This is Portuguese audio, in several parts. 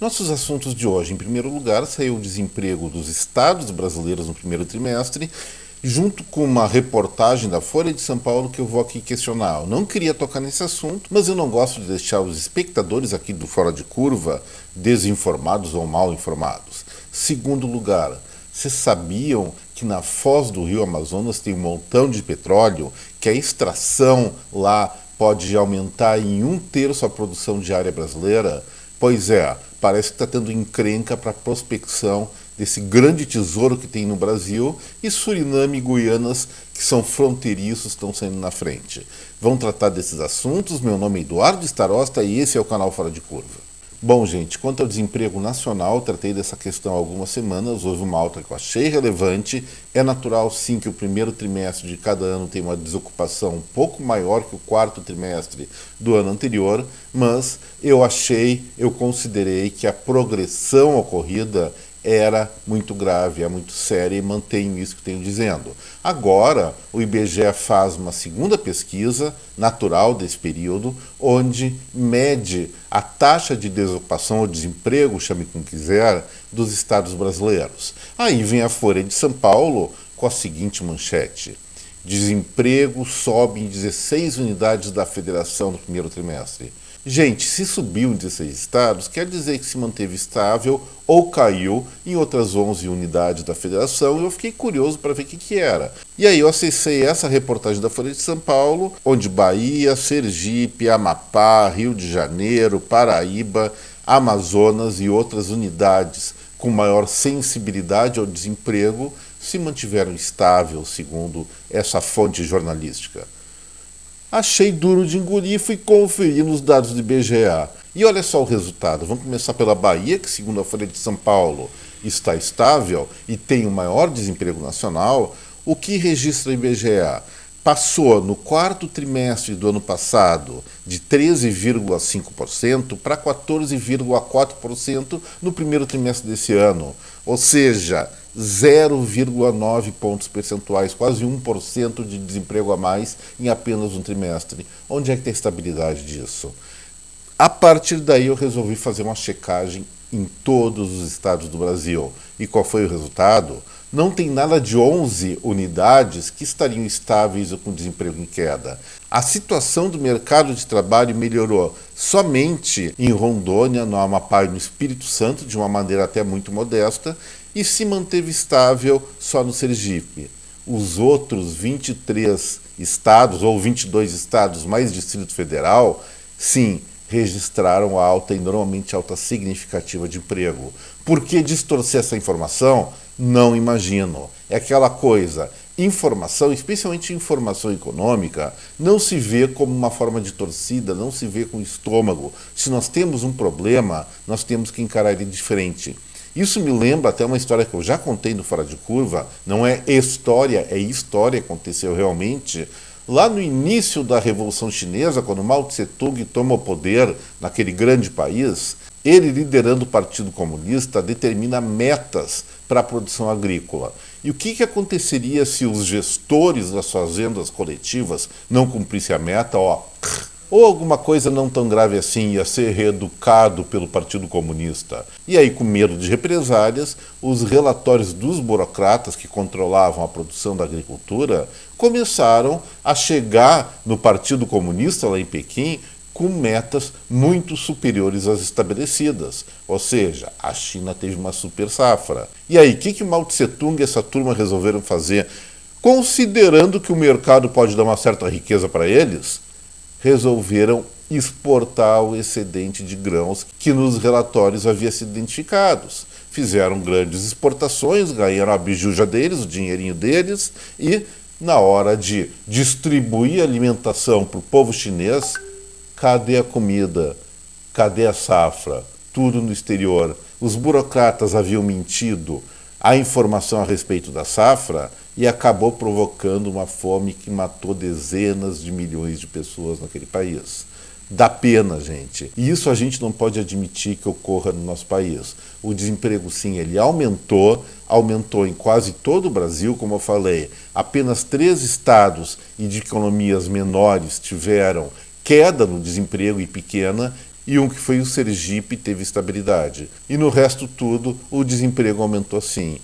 Nossos assuntos de hoje. Em primeiro lugar, saiu o desemprego dos estados brasileiros no primeiro trimestre, junto com uma reportagem da Folha de São Paulo que eu vou aqui questionar. Eu não queria tocar nesse assunto, mas eu não gosto de deixar os espectadores aqui do Fora de Curva desinformados ou mal informados. Segundo lugar, vocês sabiam que na foz do rio Amazonas tem um montão de petróleo, que a extração lá pode aumentar em 1/3 a produção diária brasileira? Pois é, parece que está tendo encrenca para a prospecção desse grande tesouro que tem no Brasil, e Suriname e Guianas, que são fronteiriços, estão saindo na frente. Vamos tratar desses assuntos. Meu nome é Eduardo Starosta e esse é o canal Fora de Curva. Bom, gente, quanto ao desemprego nacional, tratei dessa questão há algumas semanas, houve uma alta que eu achei relevante. É natural, sim, que o primeiro trimestre de cada ano tem uma desocupação um pouco maior que o quarto trimestre do ano anterior, mas eu considerei que a progressão ocorrida era muito grave, é muito séria e mantenho isso que tenho dizendo. Agora, o IBGE faz uma segunda pesquisa natural desse período, onde mede a taxa de desocupação ou desemprego, chame como quiser, dos estados brasileiros. Aí vem a Folha de São Paulo com a seguinte manchete: desemprego sobe em 16 unidades da federação no primeiro trimestre. Gente, se subiu em 16 estados, quer dizer que se manteve estável ou caiu em outras 11 unidades da federação, e eu fiquei curioso para ver o que era. E aí eu acessei essa reportagem da Folha de São Paulo, onde Bahia, Sergipe, Amapá, Rio de Janeiro, Paraíba, Amazonas e outras unidades com maior sensibilidade ao desemprego se mantiveram estáveis, segundo essa fonte jornalística. Achei duro de engolir e fui conferir nos dados do IBGE. E olha só o resultado. Vamos começar pela Bahia, que segundo a Folha de São Paulo está estável e tem o maior desemprego nacional. O que registra o IBGE? Passou no quarto trimestre do ano passado de 13,5% para 14,4% no primeiro trimestre desse ano. Ou seja, 0,9 pontos percentuais, quase 1% de desemprego a mais em apenas um trimestre. Onde é que tem a estabilidade disso? A partir daí eu resolvi fazer uma checagem em todos os estados do Brasil. E qual foi o resultado? Não tem nada de 11 unidades que estariam estáveis ou com desemprego em queda. A situação do mercado de trabalho melhorou somente em Rondônia, no Amapá e no Espírito Santo, de uma maneira até muito modesta, e se manteve estável só no Sergipe. Os outros 23 estados, ou 22 estados mais Distrito Federal, sim, registraram alta e normalmente alta significativa de emprego. Por que distorcer essa informação? Não imagino. É aquela coisa, informação, especialmente informação econômica, não se vê como uma forma de torcida, não se vê com o estômago. Se nós temos um problema, nós temos que encarar ele de frente. Isso me lembra até uma história que eu já contei no Fora de Curva, não é história, é história, aconteceu realmente. Lá no início da Revolução Chinesa, quando Mao Tse-tung toma o poder naquele grande país, ele, liderando o Partido Comunista, determina metas para a produção agrícola. E o que aconteceria se os gestores das fazendas coletivas não cumprissem a meta? Ou alguma coisa não tão grave assim ia ser reeducado pelo Partido Comunista. E aí, com medo de represálias, os relatórios dos burocratas que controlavam a produção da agricultura começaram a chegar no Partido Comunista, lá em Pequim, com metas muito superiores às estabelecidas. Ou seja, a China teve uma super safra. E aí, o que Mao Tse-tung e essa turma resolveram fazer? Considerando que o mercado pode dar uma certa riqueza para eles, resolveram exportar o excedente de grãos que nos relatórios havia sido identificados. Fizeram grandes exportações, ganharam a bijuja deles, o dinheirinho deles, e na hora de distribuir alimentação para o povo chinês, cadê a comida? Cadê a safra? Tudo no exterior. Os burocratas haviam mentido a informação a respeito da safra e acabou provocando uma fome que matou dezenas de milhões de pessoas naquele país. Dá pena, gente. E isso a gente não pode admitir que ocorra no nosso país. O desemprego, sim, ele aumentou em quase todo o Brasil, como eu falei. Apenas 3 estados e de economias menores tiveram queda no desemprego e pequena. e um que foi o Sergipe teve estabilidade. E no resto tudo, o desemprego aumentou sim.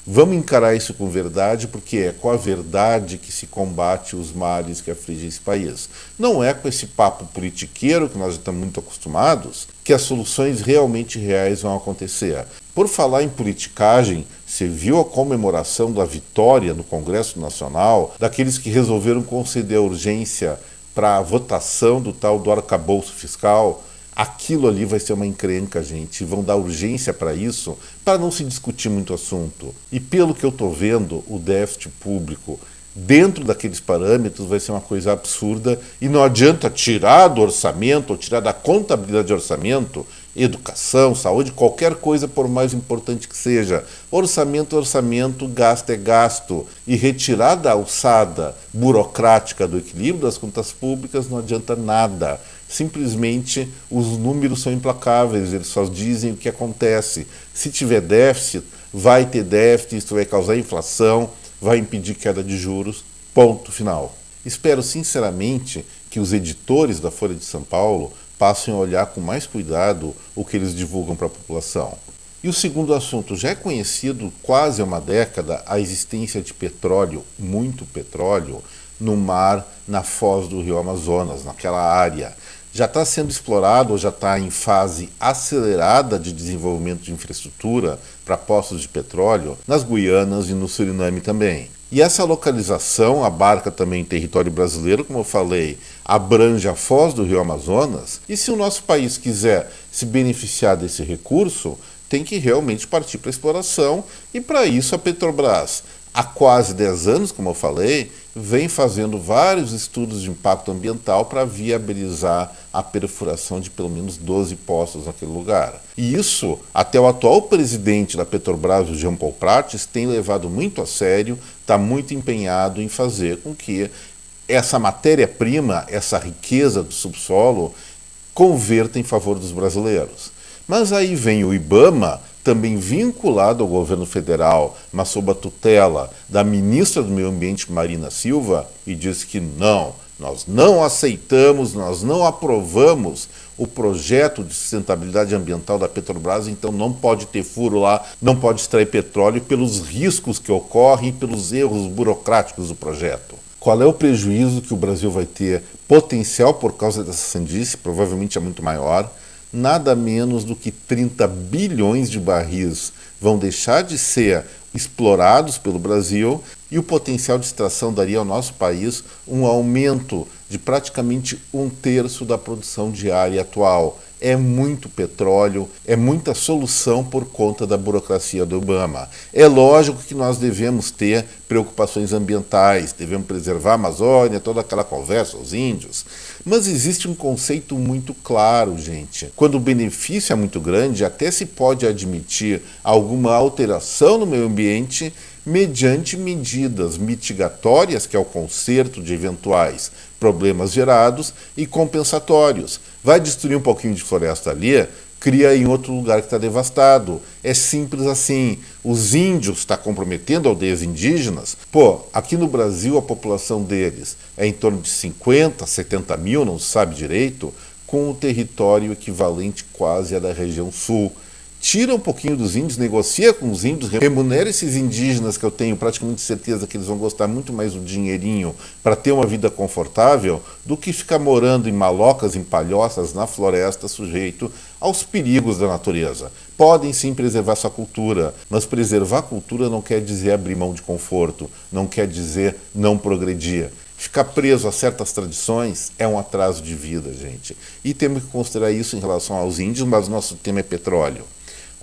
Vamos encarar isso com verdade, porque é com a verdade que se combate os males que afligem esse país. Não é com esse papo politiqueiro, que nós já estamos muito acostumados, que as soluções realmente reais vão acontecer. Por falar em politicagem, você viu a comemoração da vitória no Congresso Nacional daqueles que resolveram conceder a urgência para a votação do tal do arcabouço fiscal? Aquilo ali vai ser uma encrenca, gente. Vão dar urgência para isso, para não se discutir muito assunto. E pelo que eu estou vendo, o déficit público, dentro daqueles parâmetros, vai ser uma coisa absurda. E não adianta tirar do orçamento, ou tirar da contabilidade de orçamento, educação, saúde, qualquer coisa, por mais importante que seja. Orçamento é orçamento, gasto é gasto. E retirar da alçada burocrática do equilíbrio das contas públicas não adianta nada. Simplesmente os números são implacáveis, eles só dizem o que acontece. Se tiver déficit, vai ter déficit, isso vai causar inflação, vai impedir queda de juros, ponto final. Espero sinceramente que os editores da Folha de São Paulo passem a olhar com mais cuidado o que eles divulgam para a população. E o segundo assunto, já é conhecido quase há uma década a existência de petróleo, muito petróleo, no mar, na foz do rio Amazonas, naquela área. Já está sendo explorado ou já está em fase acelerada de desenvolvimento de infraestrutura para poços de petróleo nas Guianas e no Suriname também. E essa localização abarca também território brasileiro, como eu falei, abrange a foz do rio Amazonas, e se o nosso país quiser se beneficiar desse recurso, tem que realmente partir para a exploração, e para isso a Petrobras, há quase 10 anos, como eu falei, vem fazendo vários estudos de impacto ambiental para viabilizar a perfuração de pelo menos 12 poços naquele lugar. E isso, até o atual presidente da Petrobras, o Jean Paul Prates, tem levado muito a sério, está muito empenhado em fazer com que essa matéria-prima, essa riqueza do subsolo, converta em favor dos brasileiros. Mas aí vem o IBAMA, também vinculado ao governo federal, mas sob a tutela da ministra do Meio Ambiente, Marina Silva, e diz que não, nós não aceitamos, nós não aprovamos o projeto de sustentabilidade ambiental da Petrobras, então não pode ter furo lá, não pode extrair petróleo pelos riscos que ocorrem, pelos erros burocráticos do projeto. Qual é o prejuízo que o Brasil vai ter potencial por causa dessa sandice? Provavelmente é muito maior. Nada menos do que 30 bilhões de barris vão deixar de ser explorados pelo Brasil, e o potencial de extração daria ao nosso país um aumento de praticamente 1/3 da produção diária atual. É muito petróleo, é muita solução por conta da burocracia do IBAMA. É lógico que nós devemos ter preocupações ambientais, devemos preservar a Amazônia, toda aquela conversa, os índios. Mas existe um conceito muito claro, gente. Quando o benefício é muito grande, até se pode admitir alguma alteração no meio ambiente mediante medidas mitigatórias, que é o conserto de eventuais problemas gerados, e compensatórios. Vai destruir um pouquinho de floresta ali, cria em outro lugar que está devastado. É simples assim. Os índios estão comprometendo aldeias indígenas. Pô, aqui no Brasil a população deles é em torno de 50, 70 mil, não se sabe direito, com o território equivalente quase à da região sul. Tira um pouquinho dos índios, negocia com os índios, remunera esses indígenas, que eu tenho praticamente certeza que eles vão gostar muito mais do dinheirinho para ter uma vida confortável, do que ficar morando em malocas, em palhoças, na floresta, sujeito aos perigos da natureza. Podem sim preservar sua cultura, mas preservar a cultura não quer dizer abrir mão de conforto, não quer dizer não progredir. Ficar preso a certas tradições é um atraso de vida, gente. E temos que considerar isso em relação aos índios, mas o nosso tema é petróleo.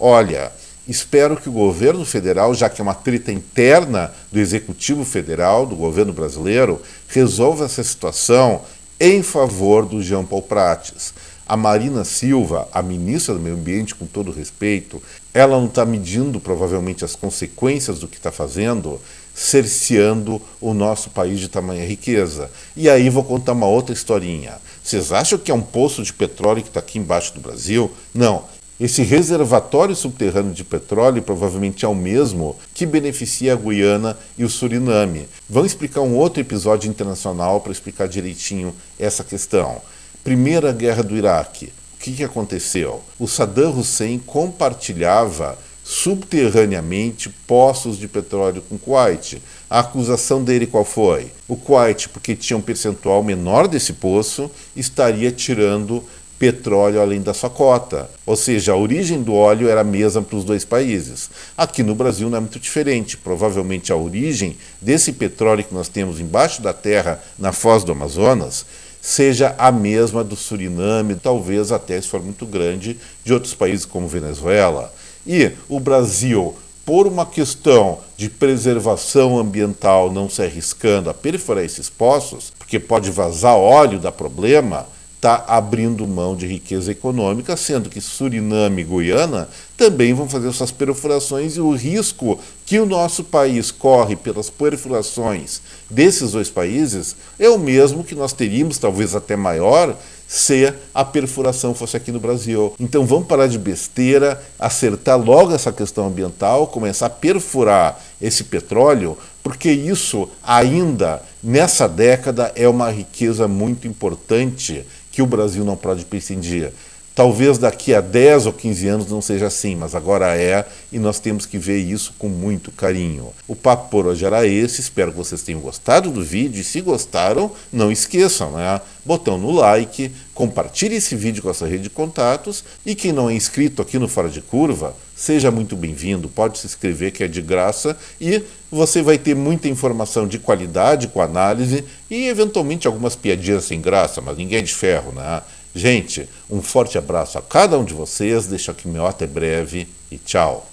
Olha, espero que o governo federal, já que é uma treta interna do Executivo Federal, do governo brasileiro, resolva essa situação em favor do Jean Paul Prates. A Marina Silva, a ministra do Meio Ambiente, com todo respeito, ela não está medindo provavelmente as consequências do que está fazendo, cerceando o nosso país de tamanha riqueza. E aí vou contar uma outra historinha. Vocês acham que é um poço de petróleo que está aqui embaixo do Brasil? Não. Esse reservatório subterrâneo de petróleo provavelmente é o mesmo que beneficia a Guiana e o Suriname. Vamos explicar um outro episódio internacional para explicar direitinho essa questão. Primeira Guerra do Iraque. O que aconteceu? O Saddam Hussein compartilhava subterraneamente poços de petróleo com o Kuwait. A acusação dele qual foi? O Kuwait, porque tinha um percentual menor desse poço, estaria tirando petróleo além da sua cota. Ou seja, a origem do óleo era a mesma para os dois países. Aqui no Brasil não é muito diferente. Provavelmente a origem desse petróleo que nós temos embaixo da terra, na foz do Amazonas, seja a mesma do Suriname, talvez até, se for muito grande, de outros países como Venezuela. E o Brasil, por uma questão de preservação ambiental, não se arriscando a perfurar esses poços, porque pode vazar óleo, dá problema, está abrindo mão de riqueza econômica, sendo que Suriname e Guiana também vão fazer suas perfurações, e o risco que o nosso país corre pelas perfurações desses dois países é o mesmo que nós teríamos, talvez até maior, se a perfuração fosse aqui no Brasil. Então vamos parar de besteira, acertar logo essa questão ambiental, começar a perfurar esse petróleo, porque isso ainda, nessa década, é uma riqueza muito importante que o Brasil não pode prescindir. Talvez daqui a 10 ou 15 anos não seja assim, mas agora é, e nós temos que ver isso com muito carinho. O papo por hoje era esse, espero que vocês tenham gostado do vídeo, e se gostaram, não esqueçam, né? Botão no like, compartilhe esse vídeo com essa rede de contatos, e quem não é inscrito aqui no Fora de Curva, seja muito bem-vindo, pode se inscrever que é de graça, e você vai ter muita informação de qualidade, com análise, e eventualmente algumas piadinhas sem graça, mas ninguém é de ferro, né? Gente, um forte abraço a cada um de vocês, deixo aqui meu até breve e tchau.